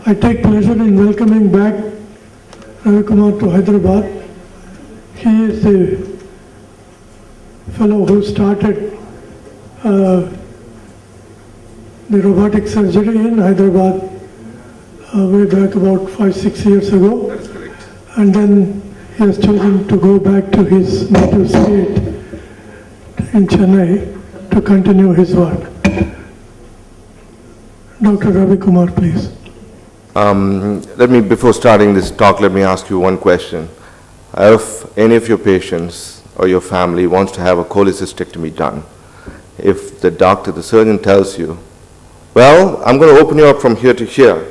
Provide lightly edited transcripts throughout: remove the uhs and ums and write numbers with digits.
I take pleasure in welcoming back Ravi Kumar to Hyderabad. He is the fellow who started the robotic surgery in Hyderabad way back about 5-6 years ago. That's correct. And then he has chosen to go back to his native state in Chennai to continue his work. Dr. Ravi Kumar, please. Before starting this talk, let me ask you one question. If any of your patients or your family wants to have a cholecystectomy done, if the doctor, the surgeon tells you, well, I'm going to open you up from here to here,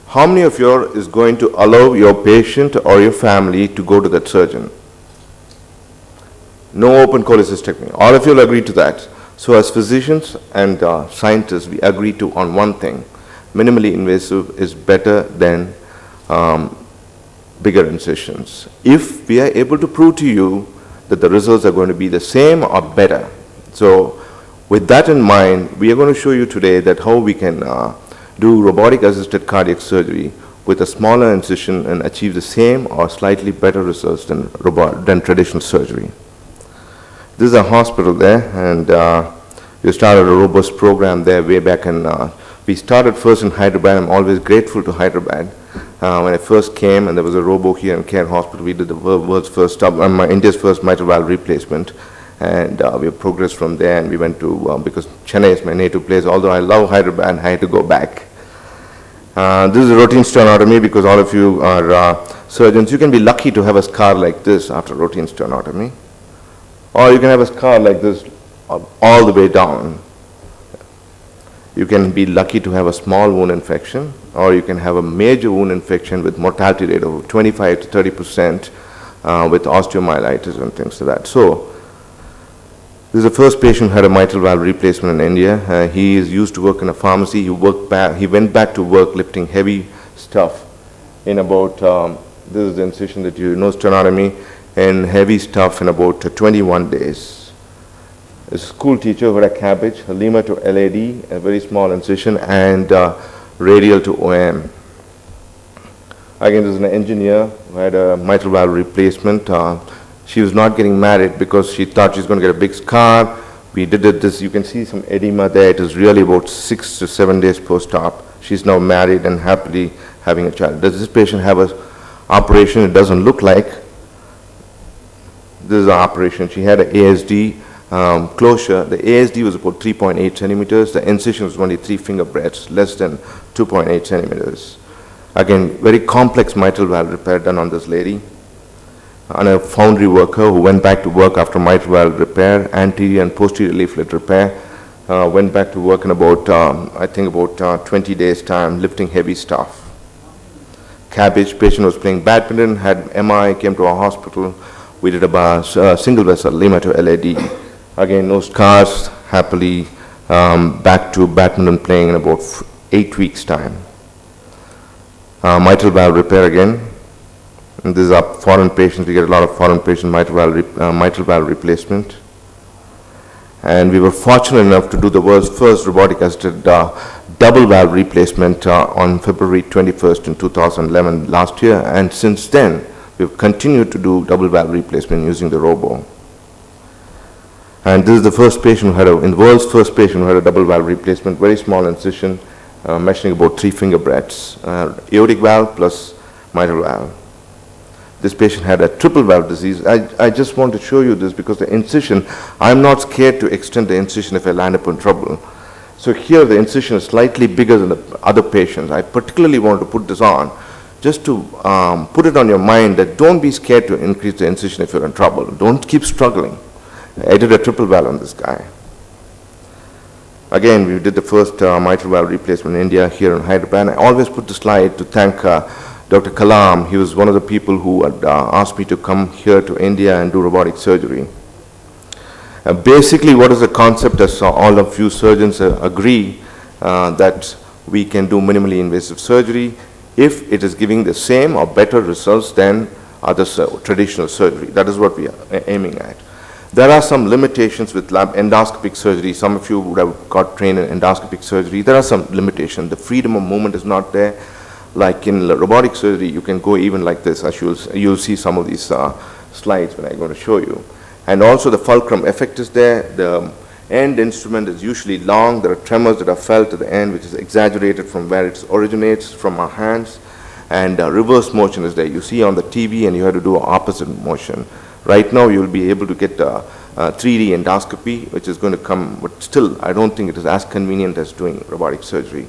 how many of you is going to allow your patient or your family to go to that surgeon? No open cholecystectomy. All of you will agree to that. So as physicians and scientists, we agree to on one thing. Minimally invasive is better than bigger incisions. If we are able to prove to you that the results are going to be the same or better. So with that in mind, we are going to show you today that how we can do robotic assisted cardiac surgery with a smaller incision and achieve the same or slightly better results than traditional surgery. This is a hospital there, and we started a robust program there way back, and we started first in Hyderabad. I'm always grateful to Hyderabad. When I first came, and there was a robo here in Care Hospital, we did the world's first, India's first mitral valve replacement, and we progressed from there, and we went to, because Chennai is my native place, although I love Hyderabad, I had to go back. This is a routine sternotomy, because all of you are surgeons. You can be lucky to have a scar like this after routine sternotomy. Or you can have a scar like this all the way down. You can be lucky to have a small wound infection, or you can have a major wound infection with mortality rate of 25 to 30% with osteomyelitis and things like that. So this is the first patient who had a mitral valve replacement in India. He is used to work in a pharmacy. He went back to work lifting heavy stuff in about, this is the incision that you know, sternotomy, and heavy stuff in about 21 days. A school teacher who had a cabbage, a lemur to LAD, a very small incision, and radial to OM. Again, this is an engineer who had a mitral valve replacement. She was not getting married because she thought she's going to get a big scar. We did this, you can see some edema there. It is really about 6 to 7 days post-op. She's now married and happily having a child. Does this patient have an operation? It doesn't look like. This is an operation. She had an ASD closure. The ASD was about 3.8 centimeters. The incision was only 3 finger breadths, less than 2.8 centimeters. Again, very complex mitral valve repair done on this lady. And a foundry worker who went back to work after mitral valve repair, anterior and posterior leaflet repair, went back to work in about, I think about 20 days time, lifting heavy stuff. Cabbage, patient was playing badminton, had MI, came to our hospital. We did a single vessel, lemur to LAD. Again, no scars, happily back to badminton playing in about 8 weeks' time. Mitral valve repair again. And these are foreign patients. We get a lot of foreign patient mitral valve replacement. And we were fortunate enough to do the world's first robotic assisted double valve replacement on February 21st in 2011 last year. And since then, we've continued to do double valve replacement using the robo. And this is the first patient who had the world's first patient who had a double valve replacement, very small incision, measuring about 3 finger breadths, aortic valve plus mitral valve. This patient had a triple valve disease. I just want to show you this because the incision, I'm not scared to extend the incision if I land up in trouble. So here the incision is slightly bigger than the other patients. I particularly want to put this on just to put it on your mind that don't be scared to increase the incision if you're in trouble. Don't keep struggling. I did a triple valve on this guy. Again, we did the first mitral valve replacement in India here in Hyderabad. I always put the slide to thank Dr. Kalam. He was one of the people who had asked me to come here to India and do robotic surgery. Basically, what is the concept, as all of you surgeons agree, that we can do minimally invasive surgery if it is giving the same or better results than other traditional surgery. That is what we are aiming at. There are some limitations with endoscopic surgery. Some of you would have got trained in endoscopic surgery. There are some limitations. The freedom of movement is not there. like in robotic surgery, you can go even like this, as you'll see some of these slides when I'm going to show you. And also the fulcrum effect is there. The end instrument is usually long. There are tremors that are felt at the end, which is exaggerated from where it originates, from our hands. And reverse motion is there. You see on the TV, and you have to do opposite motion. Right now, you'll be able to get 3D endoscopy, which is going to come, but still, I don't think it is as convenient as doing robotic surgery.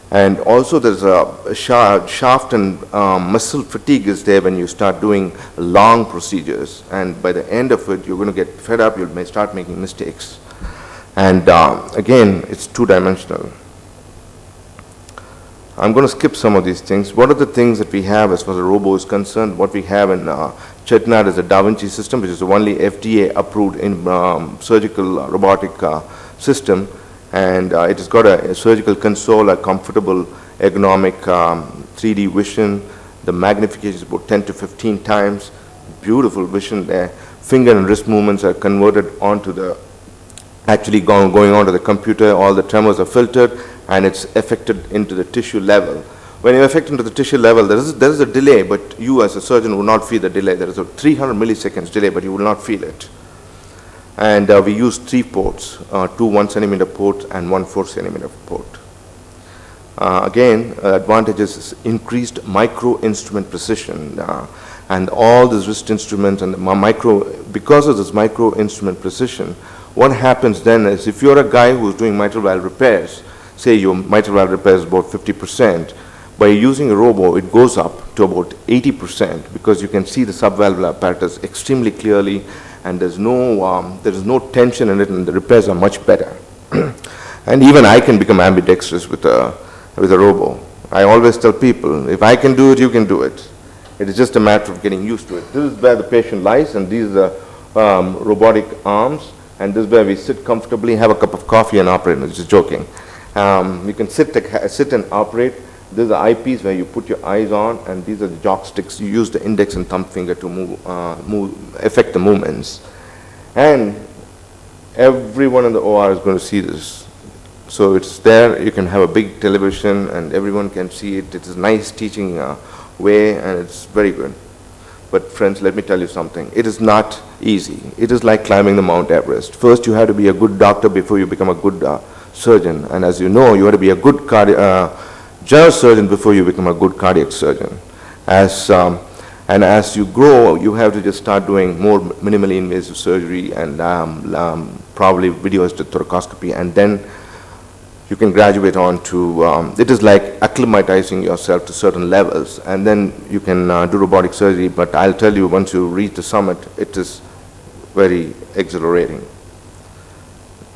And also, there's a shaft and muscle fatigue is there when you start doing long procedures. And by the end of it, you're going to get fed up. You may start making mistakes. And again, it's two-dimensional. I'm going to skip some of these things. What are the things that we have as far as the robo is concerned? What we have in Chettinad is a Da Vinci system, which is the only FDA-approved in surgical robotic system. And it has got a surgical console, a comfortable ergonomic 3D vision. The magnification is about 10 to 15 times. Beautiful vision there. Finger and wrist movements are converted onto the, actually going onto the computer. All the tremors are filtered, and it's affected into the tissue level. When you affect into the tissue level, there is a delay, but you as a surgeon will not feel the delay. There is a 300 milliseconds delay, but you will not feel it. And we use 3 ports, 2 1 centimeter ports and 1 4 centimeter port. Again, advantages is increased micro instrument precision, and all these wrist instruments and the because of this micro instrument precision, what happens then is if you're a guy who's doing mitral valve repairs, say your mitral valve repair is about 50%, by using a robo, it goes up to about 80% because you can see the subvalvular apparatus extremely clearly, and there is no tension in it, and the repairs are much better. And even I can become ambidextrous with a robo. I always tell people, if I can do it, you can do it. It is just a matter of getting used to it. This is where the patient lies, and these are the robotic arms, and this is where we sit comfortably, have a cup of coffee, and operate. I'm just joking. You can sit and operate. These are eyepiece where you put your eyes on, and these are the jock sticks. You use the index and thumb finger to affect the movements. And everyone in the OR is going to see this. So it's there. You can have a big television, and everyone can see it. It's a nice teaching way, and it's very good. But friends, let me tell you something. It is not easy. It is like climbing the Mount Everest. First, you have to be a good doctor before you become a good surgeon. And as you know, you have to be a good general surgeon before you become a good cardiac surgeon. And as you grow, you have to just start doing more minimally invasive surgery and probably video-assisted thoracoscopy, and then you can graduate on to, it is like acclimatizing yourself to certain levels, and then you can do robotic surgery. But I'll tell you, once you reach the summit, it is very exhilarating.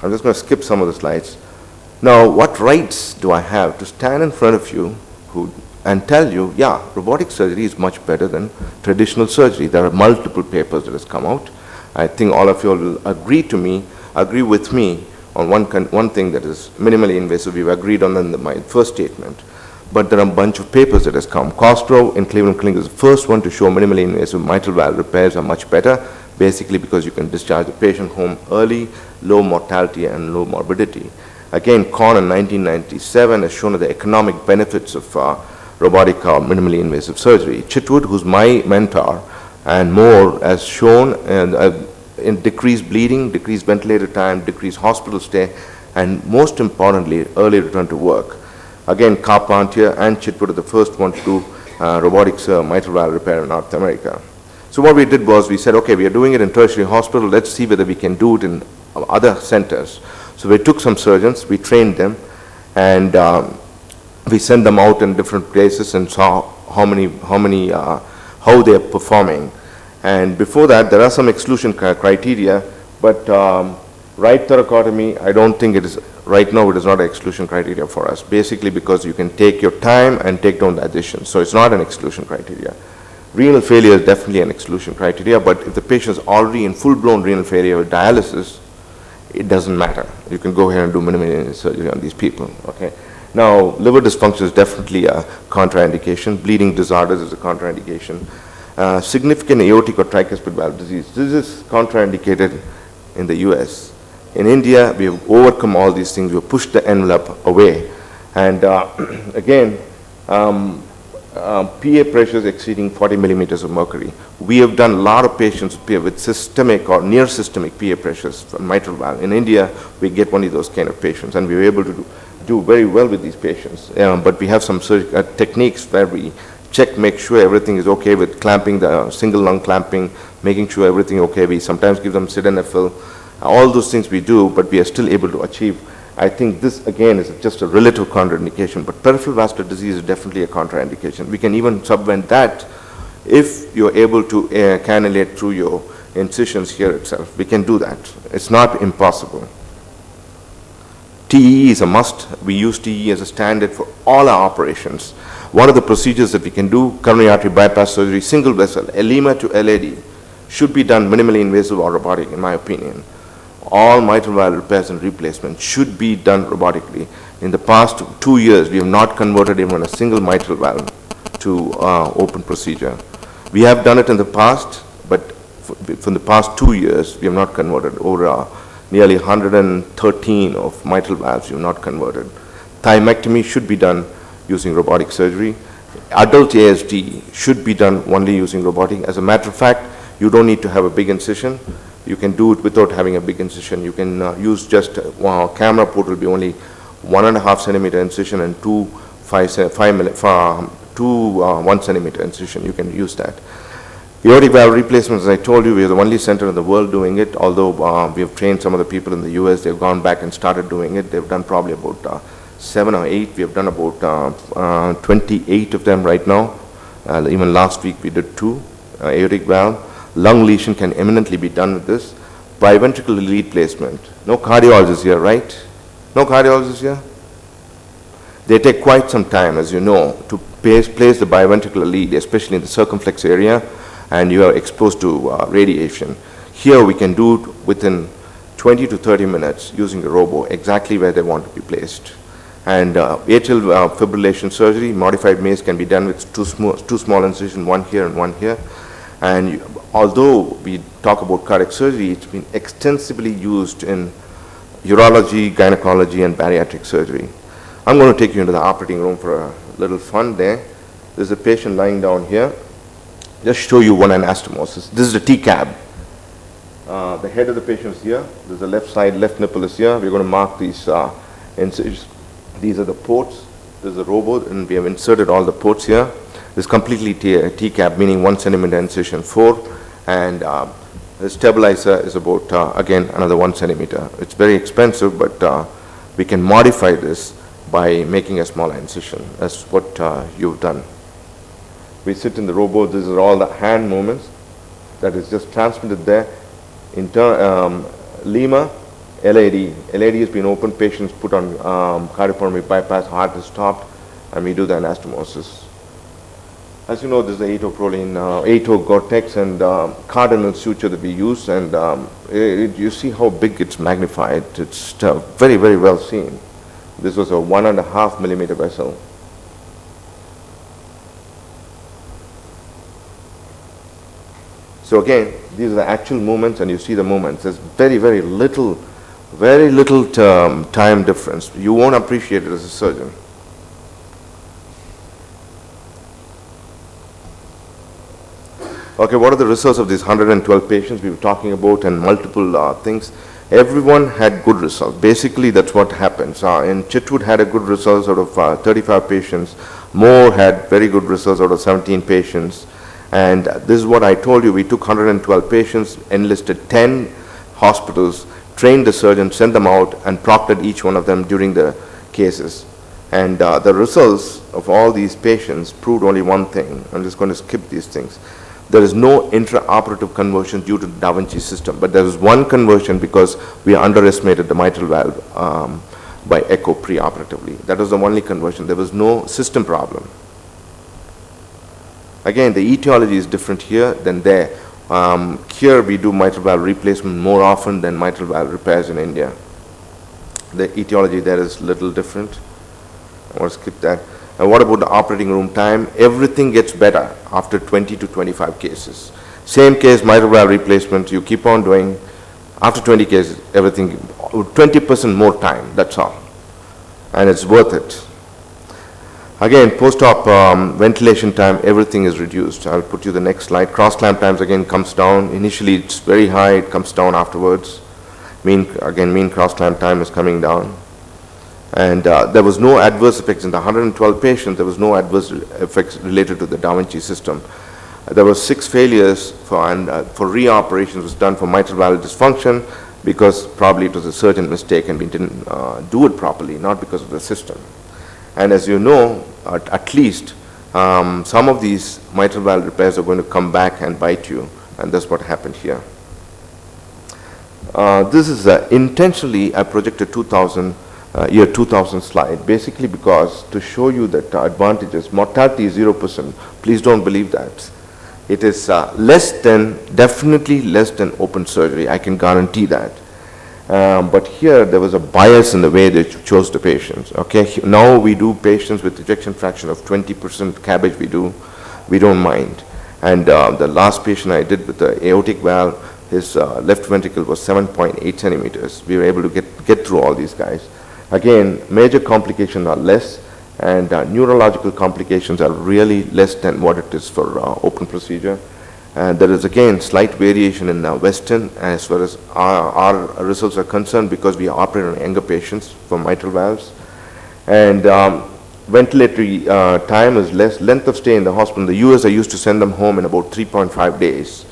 I'm just going to skip some of the slides. Now, what rights do I have to stand in front of you and tell you, yeah, robotic surgery is much better than traditional surgery? There are multiple papers that has come out. I think all of you will agree with me on one thing, that is minimally invasive. We've agreed on in my first statement. But there are a bunch of papers that has come. Cosgrove in Cleveland Clinic is the first one to show minimally invasive mitral valve repairs are much better, basically because you can discharge the patient home early, low mortality and low morbidity. Again, Korn in 1997 has shown the economic benefits of robotic minimally invasive surgery. Chitwood, who's my mentor, and more, has shown in decreased bleeding, decreased ventilator time, decreased hospital stay, and most importantly, early return to work. Again, Carpentier and Chitwood are the first one to do robotics mitral valve repair in North America. So what we did was we said, okay, we are doing it in tertiary hospital. Let's see whether we can do it in other centers. So we took some surgeons, we trained them, and we sent them out in different places and saw how they are performing. And before that, there are some exclusion criteria, but right thoracotomy, I don't think it is, right now it is not an exclusion criteria for us, basically because you can take your time and take down the additions. So it's not an exclusion criteria. Renal failure is definitely an exclusion criteria, but if the patient is already in full-blown renal failure with dialysis, it doesn't matter. You can go ahead and do minimally invasive surgery on these people, okay? Now, liver dysfunction is definitely a contraindication. Bleeding disorders is a contraindication. Significant aortic or tricuspid valve disease. This is contraindicated in the US. In India, we have overcome all these things. We have pushed the envelope away. And again, PA pressures exceeding 40 millimeters of mercury. We have done a lot of patients with systemic or near systemic PA pressures from mitral valve. In India, we get only those kind of patients, and we were able to do very well with these patients. But we have some techniques where we check, make sure everything is okay with clamping, the single lung clamping, making sure everything okay. We sometimes give them sildenafil. All those things we do, but we are still able to achieve. I think this, again, is just a relative contraindication, but peripheral vascular disease is definitely a contraindication. We can even subvent that if you're able to cannulate through your incisions here itself. We can do that. It's not impossible. TEE is a must. We use TEE as a standard for all our operations. One of the procedures that we can do, coronary artery bypass surgery, single vessel, LEMA to LAD, should be done minimally invasive or robotic, in my opinion. All mitral valve repairs and replacements should be done robotically. In the past 2 years, we have not converted even a single mitral valve to open procedure. We have done it in the past, but from the past 2 years, we have not converted. Over nearly 113 of mitral valves we have not converted. Thymectomy should be done using robotic surgery. Adult ASD should be done only using robotic. As a matter of fact, you don't need to have a big incision. You can do it without having a big incision. You can use just camera port will be only 1.5 centimeter incision and two 1 centimeter incision. You can use that. Aortic valve replacements, as I told you, we are the only center in the world doing it. Although we have trained some of the people in the US, they've gone back and started doing it. They've done probably about 7 or 8. We have done about 28 of them right now. Even last week we did 2 aortic valve. Lung lesion can eminently be done with this. Biventricular lead placement. No cardiologists here, right? No cardiologists here? They take quite some time, as you know, to place the biventricular lead, especially in the circumflex area, and you are exposed to radiation. Here we can do it within 20 to 30 minutes using a robo, exactly where they want to be placed. And atrial fibrillation surgery, modified MACE can be done with two small incisions, one here and one here. And although we talk about cardiac surgery, it's been extensively used in urology, gynecology, and bariatric surgery. I'm going to take you into the operating room for a little fun there. There's a patient lying down here. Just show you one anastomosis. This is the T-cab. The head of the patient is here. There's the left side, left nipple is here. We're going to mark these incisions. These are the ports. There's a robo, and we have inserted all the ports here. This completely T-cab, meaning 1 centimeter incision 4, and the stabilizer is about, again, another 1 centimeter. It's very expensive, but we can modify this by making a smaller incision. That's what you've done. We sit in the robo. These are all the hand movements that is just transmitted there. Lima, LAD. LAD has been opened. Patients put on cardiopulmonary bypass. Heart is stopped, and we do the anastomosis. As you know, this is the atoproline, ato Gore-Tex and cardinal suture that we use, and you see how big it's magnified. It's very, very well seen. This was a 1.5 millimeter vessel. So again, these are the actual movements, and you see the movements. There's very, very little time difference. You won't appreciate it as a surgeon. Okay, what are the results of these 112 patients we were talking about, and multiple things? Everyone had good results. Basically, that's what happens. In Chitwood had a good results out of 35 patients. Moore had very good results out of 17 patients. And this is what I told you. We took 112 patients, enlisted 10 hospitals, trained the surgeons, sent them out, and proctored each one of them during the cases. And the results of all these patients proved only one thing. I'm just going to skip these things. There is no intraoperative conversion due to the Da Vinci system, but there is one conversion because we underestimated the mitral valve by echo preoperatively. That was the only conversion. There was no system problem. Again, the etiology is different here than there. Here we do mitral valve replacement more often than mitral valve repairs in India. The etiology there is a little different. I want to skip that. And what about the operating room time? Everything gets better after 20 to 25 cases. Same case, mitral valve replacement, you keep on doing. After 20 cases, everything, 20% more time, that's all. And it's worth it. Again, post-op ventilation time, everything is reduced. I'll put you the next slide. Cross-clamp times again comes down. Initially, it's very high. It comes down afterwards. Mean cross-clamp time is coming down. And there was no adverse effects in the 112 patients. There was no adverse effects related to the Da Vinci system. There were 6 failures for reoperations was done for mitral valve dysfunction because probably it was a surgeon mistake and we didn't do it properly, not because of the system. And as you know, at least some of these mitral valve repairs are going to come back and bite you, and that's what happened here. This is intentionally I projected year 2000 slide, basically because to show you that advantages, mortality is 0%. Please don't believe that. It is definitely less than open surgery. I can guarantee that. But here there was a bias in the way they chose the patients. Okay, now we do patients with ejection fraction of 20% CABG. We don't mind. And the last patient I did with the aortic valve, his left ventricle was 7.8 centimeters. We were able to get through all these guys. Again, major complications are less, and neurological complications are really less than what it is for open procedure. And there is again slight variation in Western as far as our results are concerned because we operate on younger patients for mitral valves. And ventilatory time is less. Length of stay in the hospital. In the US, I used to send them home in about 3.5 days.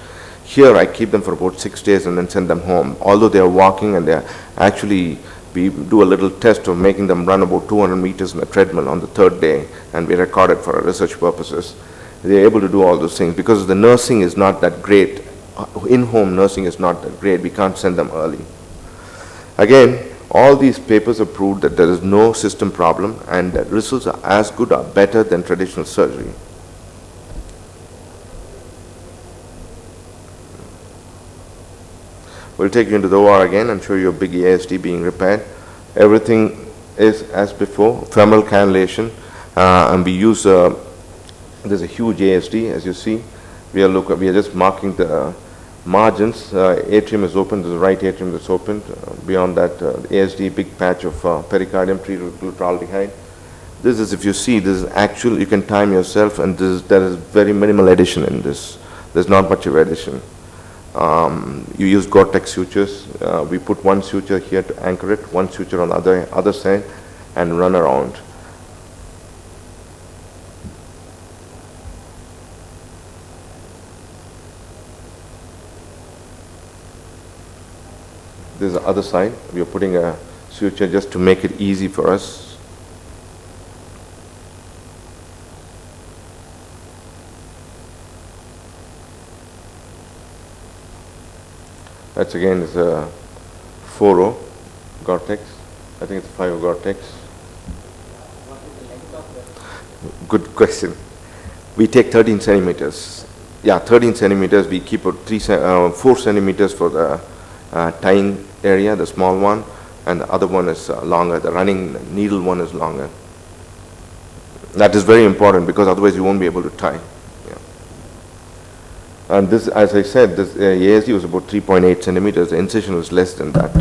Here, I keep them for about 6 days and then send them home. Although they are walking and they are actually, we do a little test of making them run about 200 meters in a treadmill on the 3rd day, and we record it for our research purposes. They're able to do all those things because the nursing is not that great. In-home nursing is not that great. We can't send them early. Again, all these papers have proved that there is no system problem and that results are as good or better than traditional surgery. We'll take you into the OR again and show you a big ASD being repaired. Everything is as before, femoral cannulation, and we use there's a huge ASD, as you see. We are just marking the margins. Atrium is open. There's a right atrium that's opened. Beyond that, ASD, big patch of pericardium treated with glutaraldehyde. This is, if you see, this is actual. You can time yourself, and there is very minimal addition in this. There's not much of addition. You use Gore-Tex sutures. We put one suture here to anchor it, one suture on the other side, and run around. This is the other side. We are putting a suture just to make it easy for us. That's again is a 4-0 Gore-Tex. I think it's 5 Gore-Tex. Good question. We take 13 centimeters. Yeah, 13 centimeters. We keep 4 centimeters for the tying area, the small one, and the other one is longer. The running needle one is longer. That is very important because otherwise you won't be able to tie. Yeah. And this, as I said, this ASD was about 3.8 centimeters. The incision was less than that.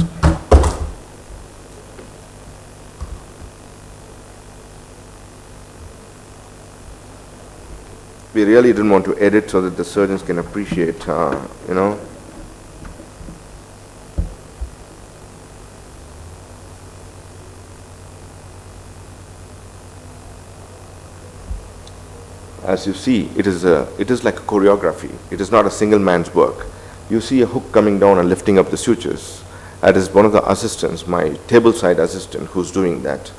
We really didn't want to edit so that the surgeons can appreciate, you know. As you see, it is like a choreography. It is not a single man's work. You see a hook coming down and lifting up the sutures. That is one of the assistants, my table side assistant, who's doing that.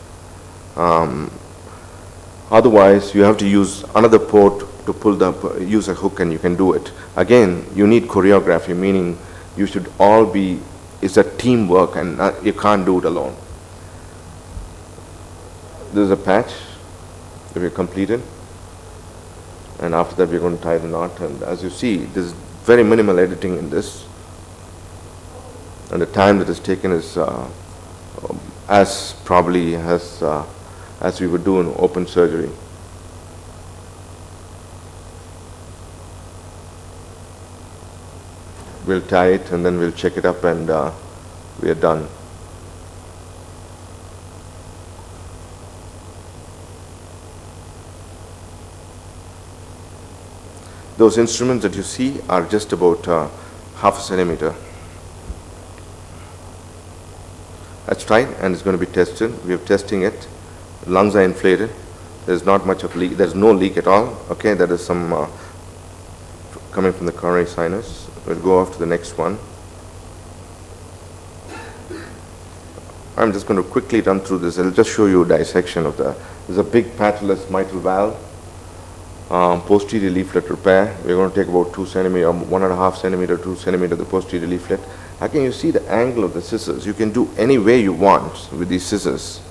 Otherwise, you have to use another port to use a hook, and you can do it. Again, you need choreography, meaning you should all be, it's a teamwork, and you can't do it alone. This is a patch that we completed. And after that, we're going to tie the knot. And as you see, there's very minimal editing in this. And the time that is taken is as probably as we would do in open surgery. We'll tie it and then we'll check it up, and we are done. Those instruments that you see are just about half a centimeter. That's tight, and it's going to be tested. We are testing it. Lungs are inflated. There's not much of leak. There's no leak at all. Okay, there is some coming from the coronary sinus. We'll go off to the next one. I'm just going to quickly run through this. I'll just show you a dissection of there's a big patulous mitral valve, posterior leaflet repair. We're going to take about 2 centimeter, 1.5 centimeter, 2 centimeter the posterior leaflet. How can you see the angle of the scissors? You can do any way you want with these scissors.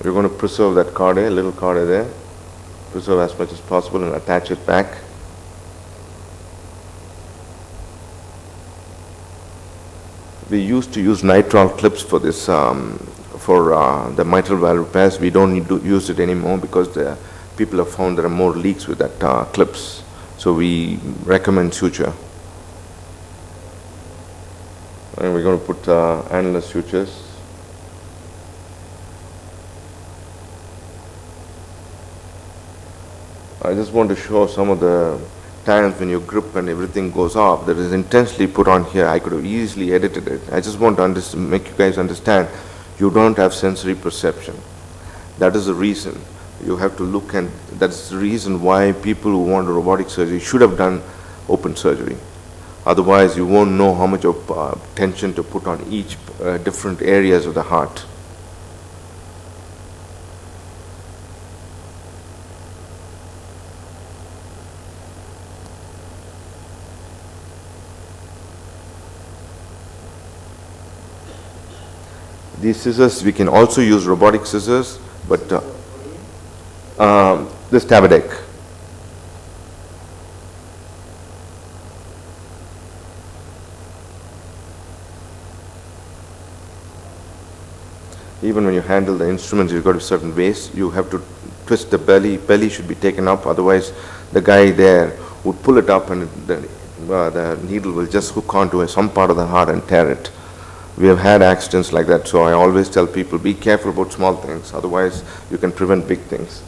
We're going to preserve that cardia, little cardia there, preserve as much as possible and attach it back. We used to use nitrile clips for this, for the mitral valve repairs. We don't need to use it anymore because the people have found there are more leaks with that clips. So we recommend suture. And we're going to put annular sutures. I just want to show some of the times when your grip and everything goes off that is intensely put on here. I could have easily edited it. I just want to make you guys understand you don't have sensory perception. That is the reason you have to look, and that's the reason why people who want robotic surgery should have done open surgery. Otherwise you won't know how much of tension to put on each different areas of the heart. These scissors, we can also use robotic scissors, but this Tabadec. Even when you handle the instruments, you've got a certain waist. You have to twist the belly. Belly should be taken up, otherwise the guy there would pull it up and the needle will just hook onto some part of the heart and tear it. We have had accidents like that, so I always tell people, be careful about small things, otherwise you can prevent big things.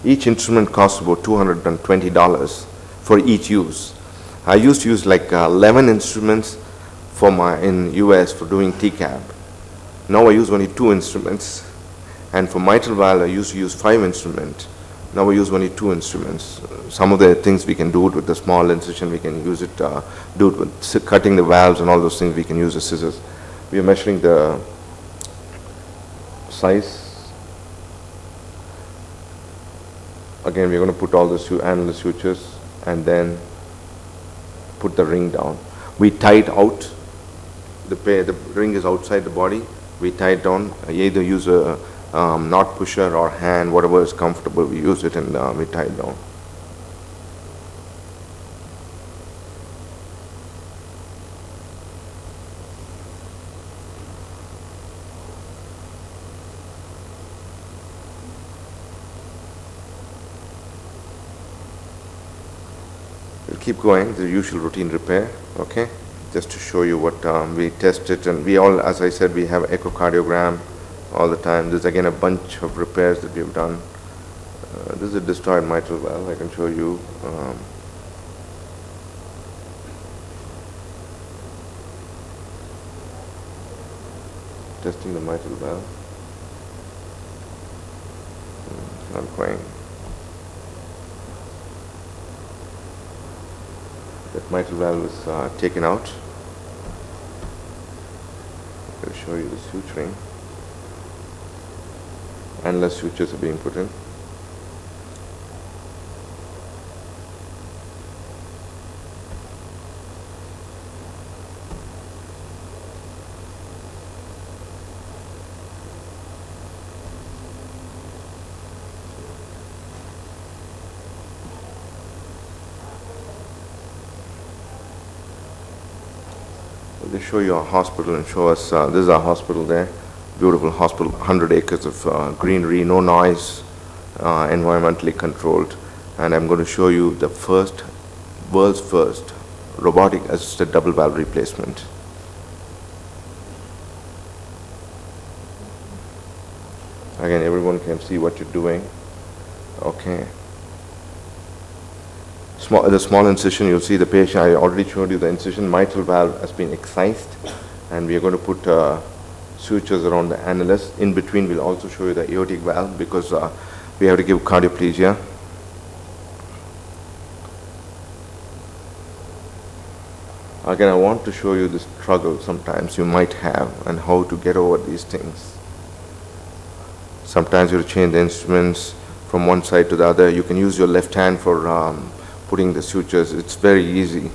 Each instrument costs about $220 for each use. I used to use like 11 instruments for in US for doing TCAP. Now I use only 2 instruments, and for mitral valve I used to use 5 instruments. Now I use only 2 instruments. Some of the things we can do it with the small incision, we can use it, do it with cutting the valves and all those things, we can use the scissors. We are measuring the size. Again, we're going to put all the annular sutures and then put the ring down. We tie it out. The ring is outside the body. We tie it down. Either use a knot pusher or hand, whatever is comfortable. We use it and we tie it down. We'll keep going, the usual routine repair, okay? Just to show you what we tested, and we all, as I said, we have echocardiogram all the time. There's again a bunch of repairs that we have done. This is a destroyed mitral valve, I can show you. Testing the mitral valve. It's not going. That mitral valve is taken out. I'll show you the suturing. Annular sutures are being put in. They show you our hospital and show us, this is our hospital there. Beautiful hospital, 100 acres of greenery, no noise, environmentally controlled. And I'm going to show you the world's first robotic assisted double valve replacement. Again, everyone can see what you're doing. Okay. The small incision, you'll see the patient, I already showed you the incision, mitral valve has been excised, and we are going to put sutures around the annulus. In between, we'll also show you the aortic valve because we have to give cardioplegia. Again, I want to show you the struggle sometimes you might have and how to get over these things. Sometimes you change the instruments from one side to the other. You can use your left hand for putting the sutures. It's very easy.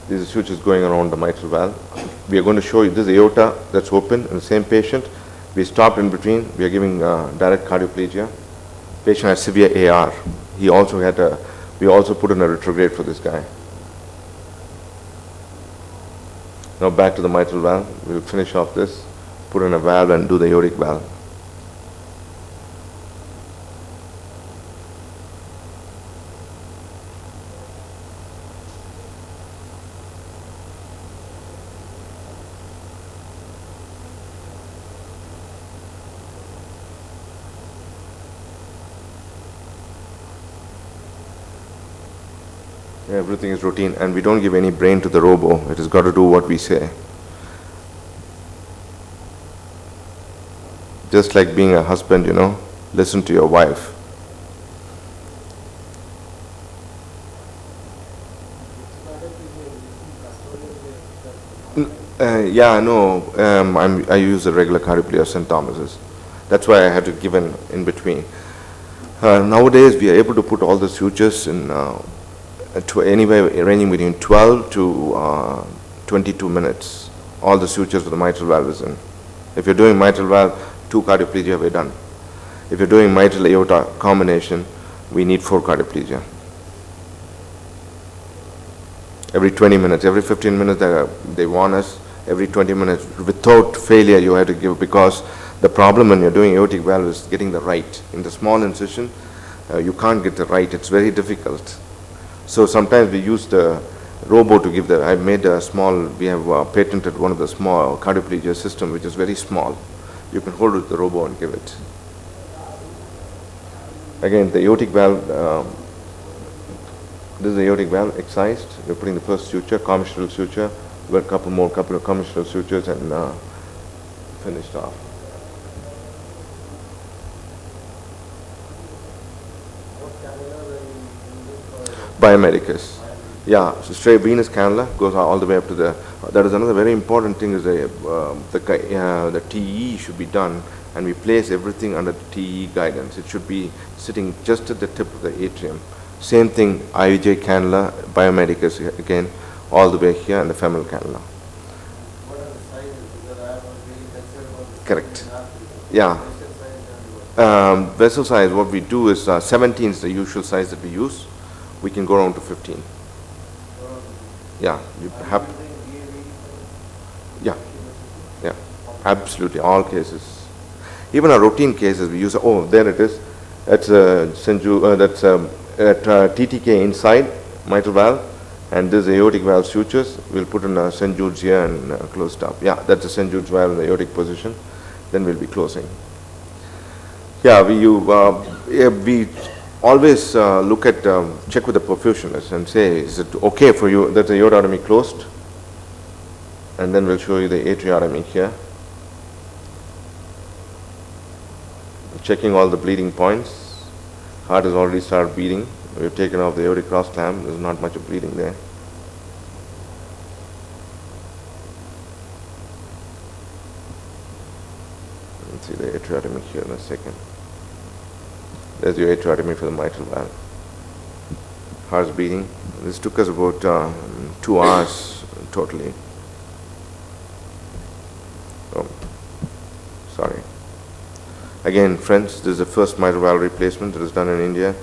These are sutures going around the mitral valve. We are going to show you this aorta that's open in the same patient. We stopped in between. We are giving direct cardioplegia. Patient has severe AR. He also had we also put in a retrograde for this guy. Now back to the mitral valve. We'll finish off this, put in a valve and do the aortic valve. Everything is routine, and we don't give any brain to the robo. It has got to do what we say. Just like being a husband, listen to your wife. Yeah, no, I use a regular cardioplegia St. Thomas's. That's why I had to give in between. Nowadays, we are able to put all the sutures in to anywhere ranging between 12 to 22 minutes. All the sutures for the mitral valve is in. If you're doing mitral valve, 2 cardioplegia we're done. If you're doing mitral aorta combination, we need 4 cardioplegia. Every 20 minutes, every 15 minutes they warn us, every 20 minutes without failure you have to give, because the problem when you're doing aortic valve is getting the right. In the small incision, you can't get the right, it's very difficult. So sometimes we use the robo to give I made a small, we have patented one of the small cardioplegia system which is very small. You can hold it with the robo and give it. Again, the aortic valve, this is the aortic valve excised. We're putting the first suture, commissural suture. We've got a couple of commissural sutures and finished off. Biomedicus. Yeah, so straight venous cannula goes all the way up to that is another very important thing is the TE should be done, and we place everything under the TE guidance. It should be sitting just at the tip of the atrium. Same thing, IJ cannula, biomedicus again, all the way here, and the femoral cannula. What are the sizes? Because I was reading that Correct. Yeah. Vessel size, what we do is 17 is the usual size that we use. We can go around to 15. Yeah, you have. Yeah, yeah, absolutely, all cases. Even our routine cases, we use. Oh, there it is. That's TTK inside mitral valve, and this aortic valve sutures. We'll put in St. Jude's here and close up. Yeah, that's a St. Jude's valve in the aortic position. Then we'll be closing. Yeah, we always look at, check with the perfusionist and say, is it okay for you that the aortotomy closed? And then we'll show you the atriotomy here. Checking all the bleeding points. Heart has already started beating. We've taken off the aortic cross clamp. There's not much of bleeding there. Let's see the atriotomy here in a second. There's your atriotomy for the mitral valve. Heart's beating. This took us about 2 hours totally. Oh, sorry. Again, friends, this is the first mitral valve replacement that is done in India.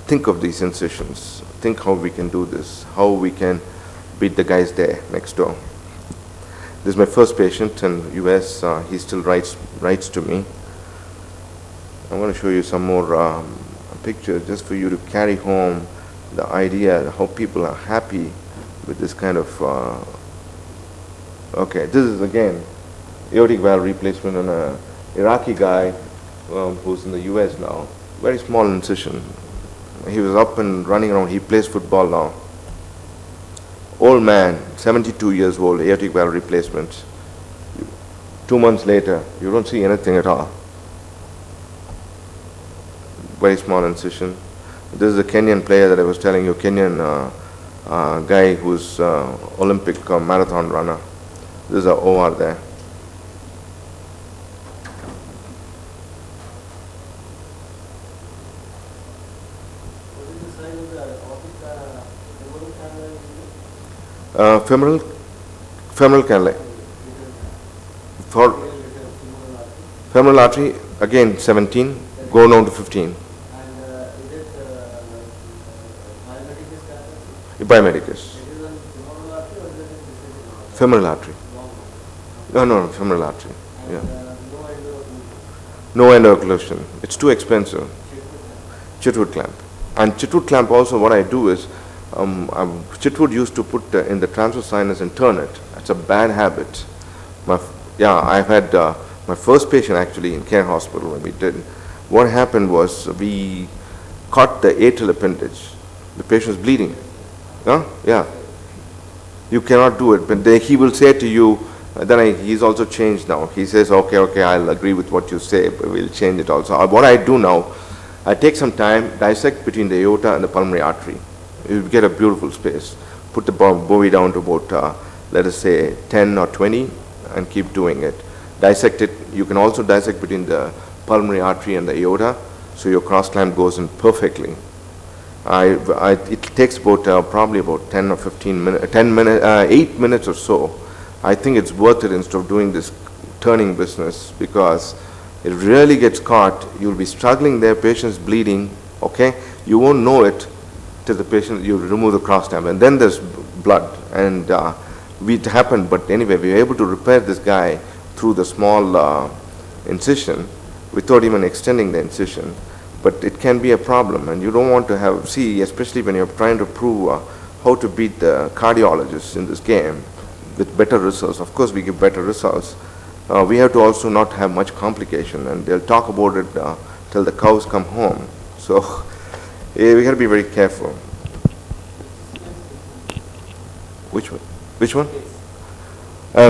Think of these incisions. Think how we can do this, how we can beat the guys there next door. This is my first patient in US. He still writes to me. I'm going to show you some more pictures just for you to carry home the idea how people are happy with this kind of. Okay, this is again aortic valve replacement on a Iraqi guy who's in the US now. Very small incision. He was up and running around. He plays football now. Old man, 72 years old, aortic valve replacement. 2 months later, you don't see anything at all. Very small incision. This is a Kenyan player that I was telling you, Kenyan guy who's Olympic marathon runner. This is our OR there. What is the size of the aortic Femoral cannula. For femoral artery, again 17, go down to 15. And is it biomedical Biomedicus. status? It is on femoral artery or is it in Femoral artery. long? No, femoral artery. And Yeah. no endo No endocclusion. It's too expensive. Chitwood clamp. And chitwood clamp also, what I do is, chitwood used to put in the transverse sinus and turn it. It's a bad habit. I've had my first patient actually in Care Hospital when we did. What happened was we caught the atrial appendage. The patient was bleeding. Yeah. You cannot do it. But he will say to you, he's also changed now. He says, okay, I'll agree with what you say, but we'll change it also. What I do now, I take some time, dissect between the aorta and the pulmonary artery. You get a beautiful space. Put the bowie down to about, let us say, 10 or 20, and keep doing it. Dissect it. You can also dissect between the pulmonary artery and the aorta, so your cross clamp goes in perfectly. It takes about probably about 10 or 15 minutes, 8 minutes or so. I think it's worth it instead of doing this turning business, because it really gets caught. You'll be struggling there, patient's bleeding, okay? You won't know it till the patient, you remove the cross clamp, and then there's blood. And it happened, but anyway, we were able to repair this guy through the small incision without even extending the incision. But it can be a problem, and you don't want to especially when you're trying to prove how to beat the cardiologists in this game with better results. Of course, we give better results. We have to also not have much complication, and they'll talk about it till the cows come home. So we got to be very careful. Which one? Which one?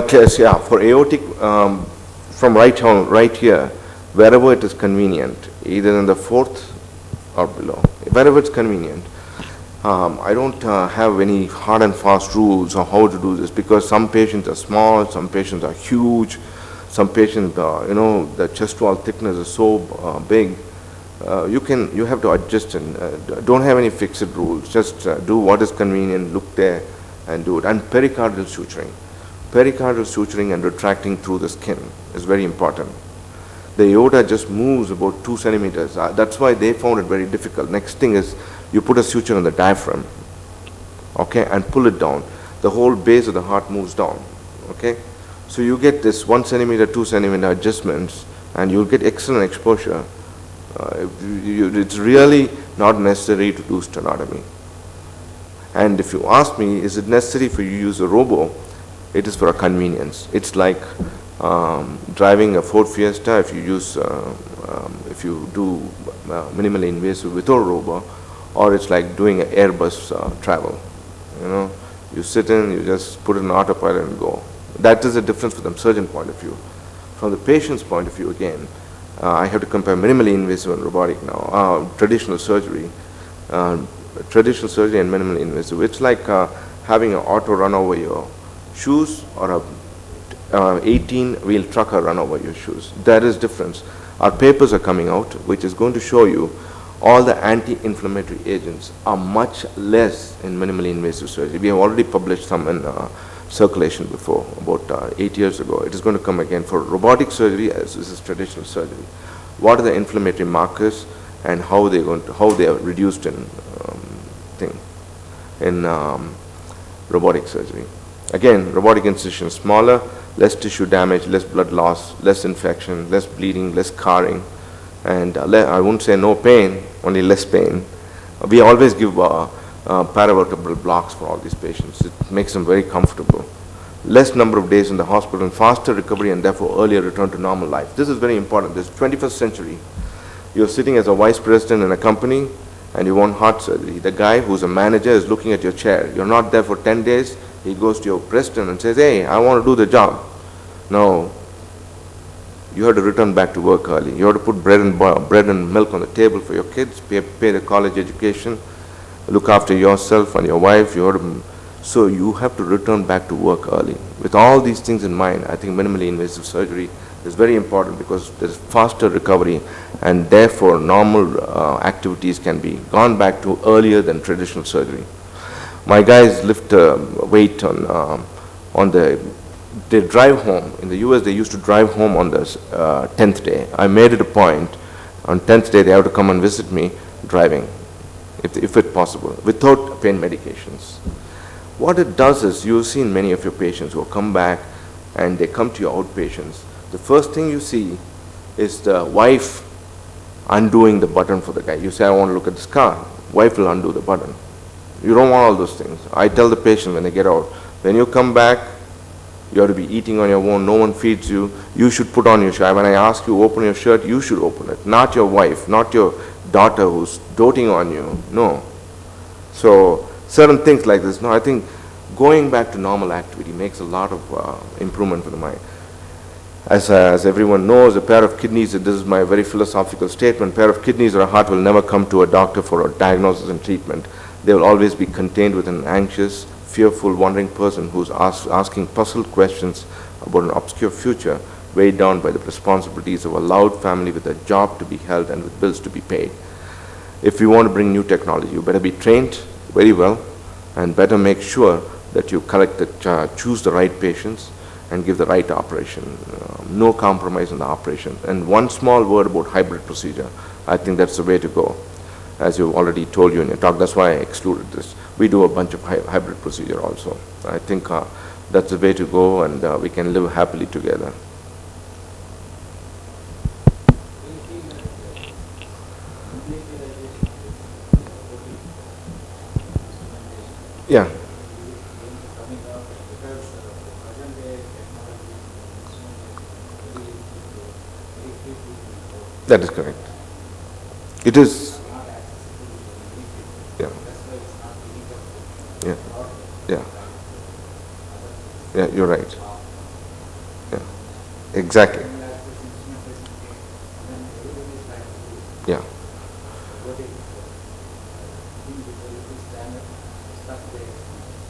Case, yeah, for aortic, from right here, wherever it is convenient, either in the fourth or below, wherever it's convenient. I don't have any hard and fast rules on how to do this, because some patients are small, some patients are huge, some patients, the chest wall thickness is so big. You have to adjust, and don't have any fixed rules. Just do what is convenient, look there and do it. And pericardial suturing. Pericardial suturing and retracting through the skin is very important. The aorta just moves about 2 centimeters. That's why they found it very difficult. Next thing is you put a suture on the diaphragm, okay, and pull it down. The whole base of the heart moves down, okay. So you get this 1 centimeter, 2 centimeter adjustments, and you'll get excellent exposure. It's really not necessary to do sternotomy. And if you ask me, is it necessary for you to use a robo? It is for a convenience. It's like driving a Ford Fiesta. If you do minimally invasive without robo, or it's like doing an Airbus travel. You sit in, you just put it in autopilot and go. That is the difference from the surgeon point of view. From the patient's point of view, again, I have to compare minimally invasive and robotic now. Traditional surgery and minimally invasive. It's like having an auto run over your shoes, or a 18-wheel trucker run over your shoes. There is difference. Our papers are coming out, which is going to show you all the anti-inflammatory agents are much less in minimally invasive surgery. We have already published some in circulation before, about 8 years ago. It is going to come again for robotic surgery, as this is traditional surgery. what are the inflammatory markers, and how they are reduced in robotic surgery. Again, robotic incision is smaller, less tissue damage, less blood loss, less infection, less bleeding, less scarring, and I won't say no pain, only less pain. We always give paravertebral blocks for all these patients. It makes them very comfortable. Less number of days in the hospital, and faster recovery, and therefore earlier return to normal life. This is very important. This is 21st century. You're sitting as a vice president in a company and you want heart surgery. The guy who's a manager is looking at your chair. You're not there for 10 days. He goes to your president and says, hey, I want to do the job. No. You have to return back to work early. You have to put bread and milk on the table for your kids, pay the college education, look after yourself and your wife. So you have to return back to work early. With all these things in mind, I think minimally invasive surgery is very important because there is faster recovery, and therefore normal activities can be gone back to earlier than traditional surgery. My guys lift weight they drive home. In the US, they used to drive home on the 10th day. I made it a point, on 10th day, they have to come and visit me driving, if it's possible, without pain medications. What it does is, you've seen many of your patients who come back and they come to your outpatients. The first thing you see is the wife undoing the button for the guy. You say, I want to look at this car. Wife will undo the button. You don't want all those things. I tell the patient when they get out, when you come back, you have to be eating on your own, no one feeds you, you should put on your shirt. When I ask you open your shirt, you should open it, not your wife, not your daughter who's doting on you, no. So, certain things like this, no, I think going back to normal activity makes a lot of improvement for the mind. As everyone knows, a pair of kidneys, this is my very philosophical statement, a pair of kidneys or a heart will never come to a doctor for a diagnosis and treatment. They will always be contained with an anxious, fearful, wandering person who's asking puzzled questions about an obscure future, weighed down by the responsibilities of a loud family with a job to be held and with bills to be paid. If you want to bring new technology, you better be trained very well and better make sure that you choose the right patients and give the right operation. No compromise in the operation. And one small word about hybrid procedure, I think that's the way to go. As you already told you in your talk, that's why I excluded this. We do a bunch of hybrid procedure also. I think that's the way to go, and we can live happily together. Yeah. That is correct. It is. Yeah. Yeah. Yeah. Yeah, you're right. Yeah. Exactly. Yeah.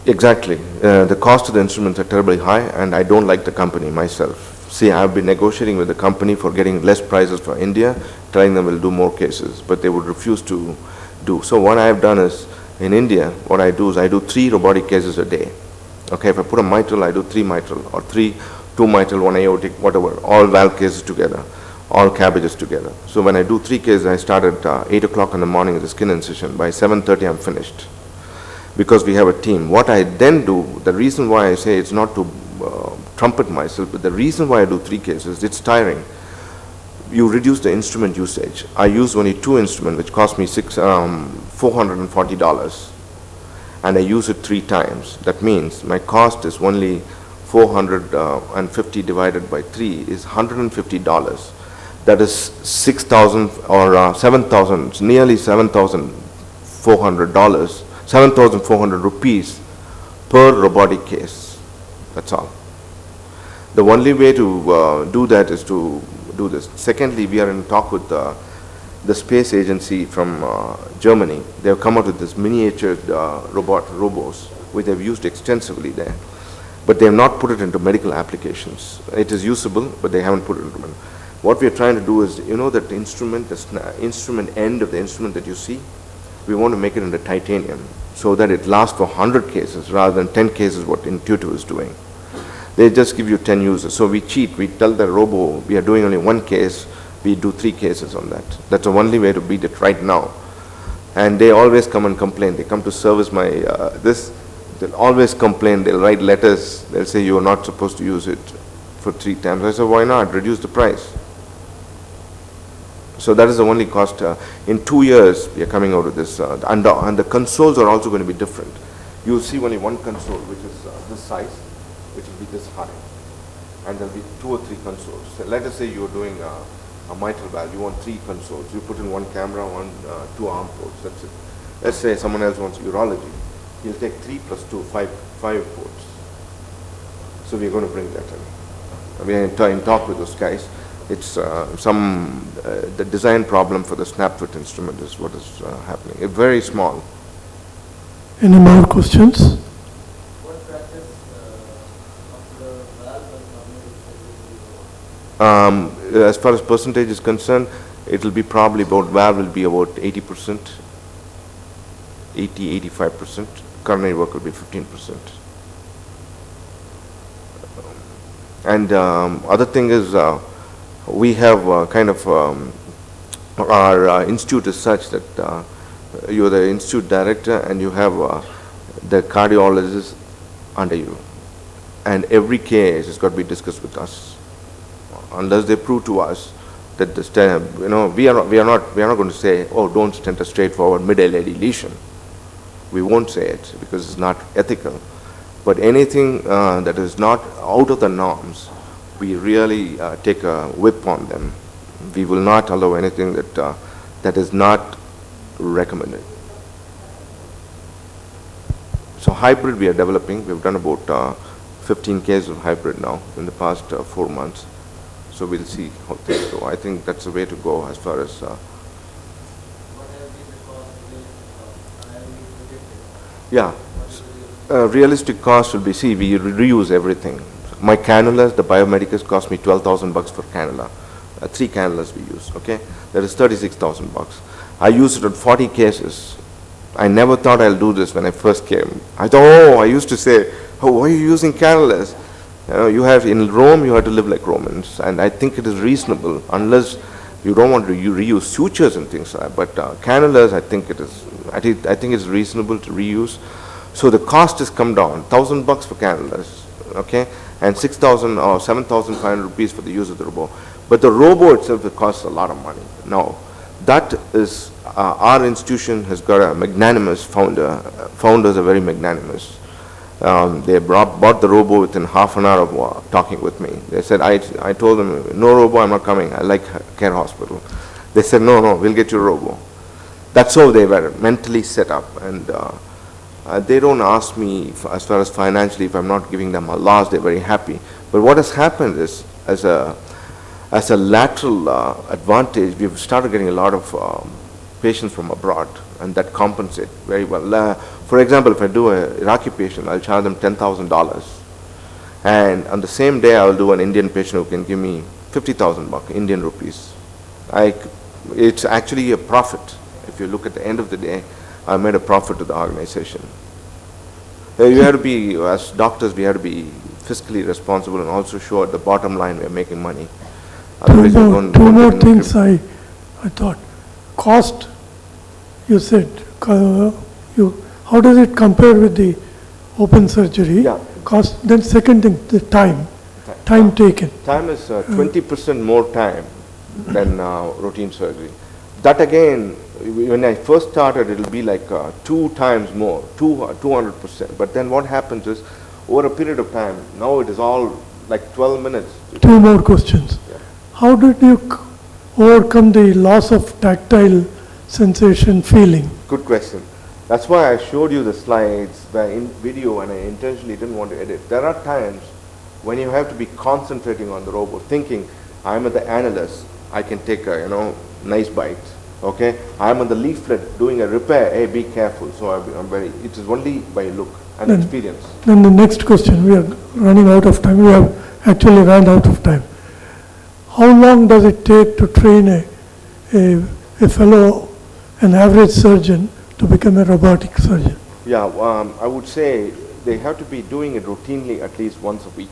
Exactly. The cost of the instruments are terribly high, and I don't like the company myself. See, I've been negotiating with the company for getting less prices for India, telling them we'll do more cases, but they would refuse to do. So what I've done is, in India, what I do is I do 3 robotic cases a day. Okay, if I put a mitral, I do 3 mitral, or 2 mitral, 1 aortic, whatever, all valve cases together, all cabbages together. So when I do 3 cases, I start at 8 o'clock in the morning with the skin incision. By 7:30, I'm finished. Because we have a team. What I then do, the reason why I say it's not to trumpet myself, but the reason why I do 3 cases, it's tiring. You reduce the instrument usage. I use only 2 instruments, which cost me $440, and I use it 3 times. That means my cost is only 450 divided by 3 is $150. That is 6,000 or 7,000, nearly $7,400. 7,400 rupees per robotic case. That's all. The only way to do that is to do this. Secondly, we are in talk with the space agency from Germany. They have come out with this miniature robos, which they've used extensively there. But they have not put it into medical applications. It is usable, but they haven't put it into medical. What we are trying to do is, you know that instrument, the instrument end of the instrument that you see, we want to make it into titanium so that it lasts for 100 cases rather than 10 cases what Intuitive is doing. They just give you 10 users. So we cheat. We tell the robo we are doing only 1 case We do 3 cases on that. That's the only way to beat it right now. And they always come and complain. They come to service my, they'll always complain. They'll write letters. They'll say, you are not supposed to use it for 3 times. I said, why not? Reduce the price. So that is the only cost. In 2 years, we are coming out of this. And the consoles are also going to be different. You'll see only one console, which is this size, which will be this high. And there'll be 2 or 3 consoles. So let us say you're doing a mitral valve. You want 3 consoles. You put in 1 camera, 2 arm ports. That's it. Let's say someone else wants urology. He'll take 3 plus 2, 5 ports. So we're going to bring that in. We are in talk with those guys. It's the design problem for the snap-fit instrument is what is happening. It's very small. Any more questions? What practice of the valve and surgery? As far as percentage is concerned, it will be probably about, valve will be about 80%, 85%. Coronary work will be 15%. And other thing is, we have kind of, our institute is such that you're the institute director and you have the cardiologist under you. And every case has got to be discussed with us. Unless they prove to us that the stent, we are not going to say, oh, don't stent a straightforward mid-LAD lesion. We won't say it because it's not ethical. But anything that is not out of the norms, we really take a whip on them. We will not allow anything that is not recommended. So hybrid we are developing. We've done about 15 cases of hybrid now in the past 4 months. So we'll see how things go. I think that's the way to go as far as. What have been the cost of this? Yeah, realistic cost will be, see, we reuse everything. My cannulas, the biomedicals cost me $12,000 for cannula. 3 cannulas we use, okay? That is $36,000. I used it on 40 cases. I never thought I'll do this when I first came. I thought, I used to say, oh, why are you using cannulas? You have, in Rome, you have to live like Romans. And I think it is reasonable, unless you don't want to reuse sutures and things like that. But cannulas, I think it's reasonable to reuse. So the cost has come down, $1,000 for cannulas, okay? And 6,000 or 7,500 rupees for the use of the robo. But the robo itself, it costs a lot of money. Now, that is, our institution has got a magnanimous founder. Founders are very magnanimous. They bought the robo within half an hour of talking with me. They said, I told them, no robo, I'm not coming. I like Care Hospital. They said, no, we'll get you a robo. That's how they were mentally set up. And they don't ask me, as far as financially, if I'm not giving them a loss, they're very happy. But what has happened is, as a lateral advantage, we've started getting a lot of patients from abroad, and that compensate very well. For example, if I do an Iraqi patient, I'll charge them $10,000. And on the same day, I'll do an Indian patient who can give me 50,000 Indian rupees. It's actually a profit. If you look at the end of the day, I made a profit to the organization. You have to be, as doctors, we have to be fiscally responsible and also show at the bottom line we're making money. Two more things I thought. Cost, you said, how does it compare with the open surgery? Yeah. Cost. Then second thing, the time taken. Time is 20% more time than routine surgery. That again, when I first started, it'll be like 2 times more, 200%. But then what happens is, over a period of time, now it is all like 12 minutes. 2 more questions. Yeah. How did you overcome the loss of tactile sensation feeling? Good question. That's why I showed you the slides, the video, and I intentionally didn't want to edit. There are times when you have to be concentrating on the robot, thinking, I'm at the annulus, I can take a nice bite. Okay, I'm on the leaflet doing a repair. Hey, be careful. So it is only by look and experience. Then the next question, we are running out of time. We have actually run out of time. How long does it take to train a fellow, an average surgeon, to become a robotic surgeon? Yeah, I would say they have to be doing it routinely at least once a week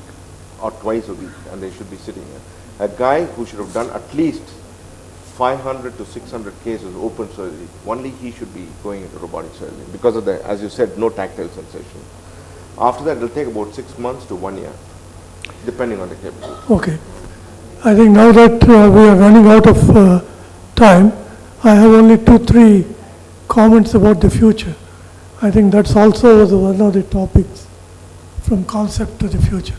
or twice a week, and they should be sitting here. A guy who should have done at least 500 to 600 cases open surgery, only he should be going into robotic surgery because of the, as you said, no tactile sensation. After that, it will take about 6 months to 1 year, depending on the capability. Okay. I think now that we are running out of time, I have only 2-3 comments about the future. I think that's also one of the topics, from concept to the future.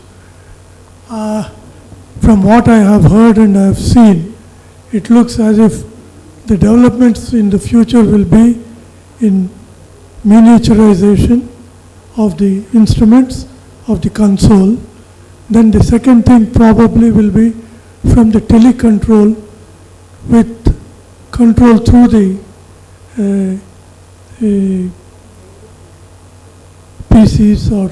From what I have heard and I have seen, it looks as if the developments in the future will be in miniaturization of the instruments, of the console. Then the second thing probably will be from the telecontrol with control through the PCs, or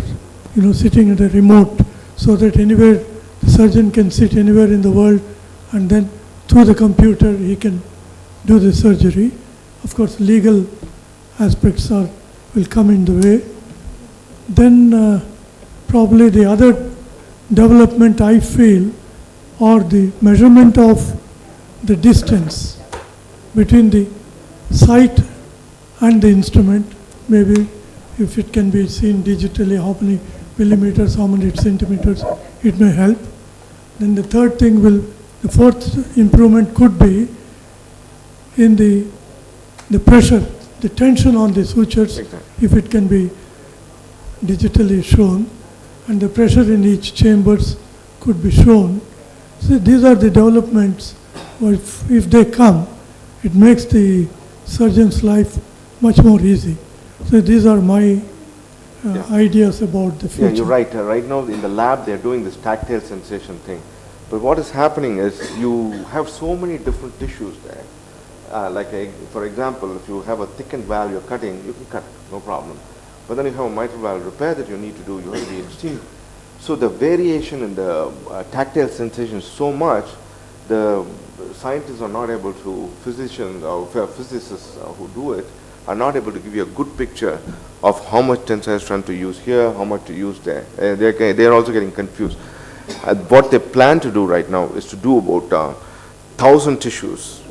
sitting at a remote, so that anywhere the surgeon can sit anywhere in the world, and then through the computer he can do the surgery. Of course, legal aspects will come in the way. Then probably the other development I feel, or the measurement of the distance between the site and the instrument, maybe if it can be seen digitally, how many millimeters, how many centimeters, it may help. Then the third thing the fourth improvement could be in the pressure, the tension on the sutures, Exactly. if it can be digitally shown, and the pressure in each chambers could be shown. So these are the developments. If they come, it makes the surgeon's life much more easy. So these are my ideas about the future. Yeah, you're right. Right now in the lab, they're doing this tactile sensation thing. But what is happening is you have so many different tissues there. For example, if you have a thickened valve you're cutting, you can cut, no problem. But then you have a mitral valve repair that you need to do, you have to be extreme. So the variation in the tactile sensation is so much, the scientists are not able to, physicians or physicists who do it, are not able to give you a good picture of how much tensile strength to use here, how much to use there. They're also getting confused. What they plan to do right now is to do about 1,000 tissues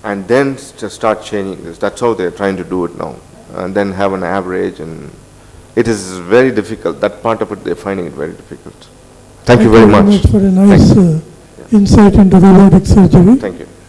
and then to start changing this. That's how they're trying to do it now. And then have an average, and it is very difficult. That part of it, they're finding it very difficult. Thank you very much. For a nice insight into robotic surgery. Thank you.